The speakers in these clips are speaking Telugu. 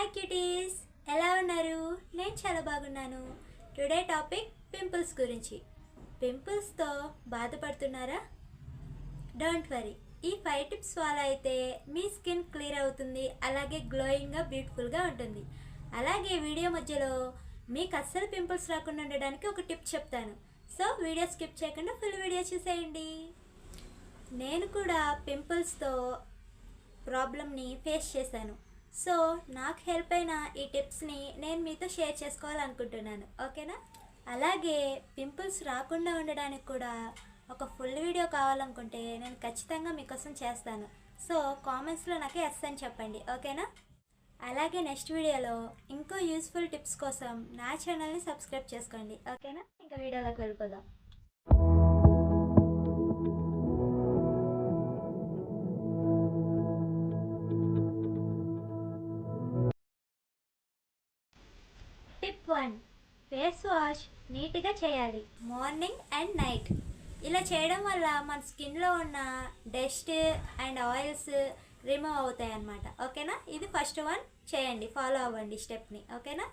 హాయ్ క్యూటీస్, ఎలా ఉన్నారు? నేను చాలా బాగున్నాను. టుడే టాపిక్ పింపుల్స్ గురించి. పింపుల్స్తో బాధపడుతున్నారా? డోంట్ వరీ, ఈ 5 టిప్స్ ఫాలో అయితే మీ స్కిన్ క్లియర్ అవుతుంది, అలాగే గ్లోయింగ్గా బ్యూటిఫుల్గా ఉంటుంది. అలాగే వీడియో మధ్యలో మీకు అస్సలు పింపుల్స్ రాకుండా ఉండడానికి ఒక టిప్ చెప్తాను. సో వీడియో స్కిప్ చేయకుండా ఫుల్ వీడియో చూసేయండి. నేను కూడా పింపుల్స్తో ప్రాబ్లమ్ని ఫేస్ చేశాను. సో నాకు హెల్ప్ అయిన ఈ టిప్స్ని నేను మీతో షేర్ చేసుకోవాలనుకుంటున్నాను, ఓకేనా? అలాగే పింపుల్స్ రాకుండా ఉండడానికి కూడా ఒక ఫుల్ వీడియో కావాలనుకుంటే నేను ఖచ్చితంగా మీకోసం చేస్తాను. సో కామెంట్స్లో నాకు ఎస్ అని చెప్పండి, ఓకేనా? అలాగే నెక్స్ట్ వీడియోలో ఇంకో యూస్ఫుల్ టిప్స్ కోసం నా ఛానల్ని సబ్స్క్రైబ్ చేసుకోండి, ఓకేనా? ఇంకా వీడియోలోకి వెళ్ళిపోదాం. టిప్ 1, ఫేస్ వాష్ నీట్గా చేయాలి, మార్నింగ్ అండ్ నైట్. ఇలా చేయడం వల్ల మన స్కిన్లో ఉన్న డస్ట్ అండ్ ఆయిల్స్ రిమూవ్ అవుతాయి అన్నమాట, ఓకేనా? ఇది ఫస్ట్ వన్ చేయండి, ఫాలో అవ్వండి స్టెప్ని, ఓకేనా?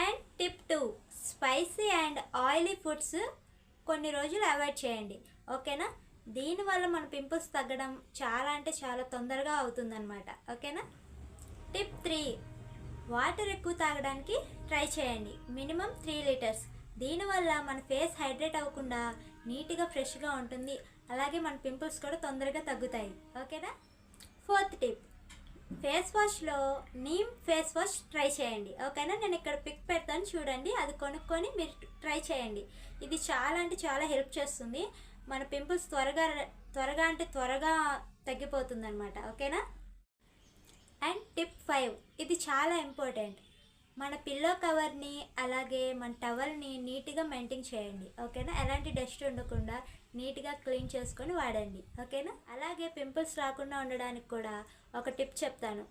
And tip 2, spicy and oily foods కొన్ని రోజులు అవాయిడ్ చేయండి, ఓకేనా? దీనివల్ల మన పింపుల్స్ తగ్గడం చాలా అంటే చాలా తొందరగా అవుతుందన్నమాట, ఓకేనా? టిప్ 3, వాటర్ ఎక్కువ తాగడానికి ట్రై చేయండి, మినిమం 3 లీటర్స్. దీనివల్ల మన ఫేస్ హైడ్రేట్ అవ్వకుండా నీట్గా ఫ్రెష్గా ఉంటుంది, అలాగే మన పింపుల్స్ కూడా తొందరగా తగ్గుతాయి, ఓకేనా? 4th టిప్, ఫేస్ వాష్లో నీమ్ ఫేస్ వాష్ ట్రై చేయండి, ఓకేనా? నేను ఇక్కడ పిక్ పెడతాను చూడండి, అది కొనుక్కొని మీరు ట్రై చేయండి. ఇది చాలా అంటే చాలా హెల్ప్ చేస్తుంది, మన పింపుల్స్ త్వరగా తగ్గిపోతుంది అనమాట, ఓకేనా? అండ్ టిప్ 5, ఇది చాలా ఇంపార్టెంట్, మన పిల్లో కవర్ని అలాగే మన టవల్ని నీట్గా మెయింటైన్ చేయండి, ఓకేనా? ఎలాంటి డస్ట్ ఉండకుండా నీట్గా క్లీన్ చేసుకొని వాడండి, ఓకేనా? అలాగే పింపుల్స్ రాకుండా ఉండడానికి కూడా ఒక టిప్ చెప్తాను.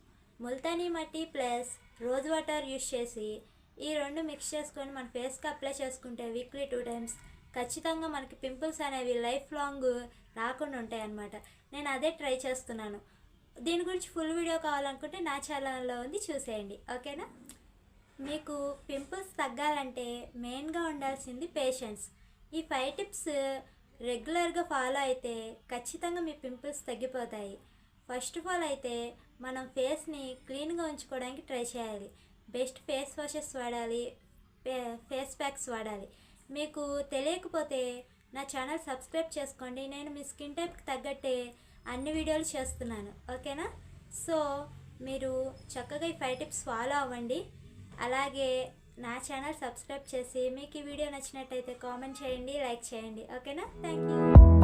ముల్తానీ మట్టి ప్లస్ రోజ్ వాటర్ యూస్ చేసి ఈ రెండు మిక్స్ చేసుకొని మన ఫేస్కి అప్లై చేసుకుంటే వీక్లీ 2 టైమ్స్ ఖచ్చితంగా మనకి పింపుల్స్ అనేవి లైఫ్ లాంగ్ రాకుండా ఉంటాయి అన్నమాట. నేను అదే ట్రై చేస్తున్నాను. దీని గురించి ఫుల్ వీడియో కావాలనుకుంటే నా ఛానల్లో ఉంది, చూసేయండి, ఓకేనా? మీకు పింపుల్స్ తగ్గాలంటే మెయిన్గా ఉండాల్సింది పేషెన్స్. ఈ 5 టిప్స్ రెగ్యులర్గా ఫాలో అయితే ఖచ్చితంగా మీ పింపుల్స్ తగ్గిపోతాయి. ఫస్ట్ ఆఫ్ ఆల్ అయితే మనం ఫేస్ని క్లీన్గా ఉంచుకోవడానికి ట్రై చేయాలి. బెస్ట్ ఫేస్ వాషెస్ వాడాలి, ఫేస్ ప్యాక్స్ వాడాలి. మీకు తెలియకపోతే నా ఛానల్ సబ్స్క్రైబ్ చేసుకోండి, నేను మీ స్కిన్ టైప్కి తగ్గట్టే అన్ని వీడియోలు చేస్తున్నాను, ఓకేనా? సో మీరు చక్కగా ఈ 5 టిప్స్ ఫాలో అవ్వండి. అలాగే నా ఛానల్ సబ్స్క్రైబ్ చేసి మీకు ఈ వీడియో నచ్చినట్టయితే కామెంట్ చేయండి, లైక్ చేయండి, ఓకేనా? Thank you.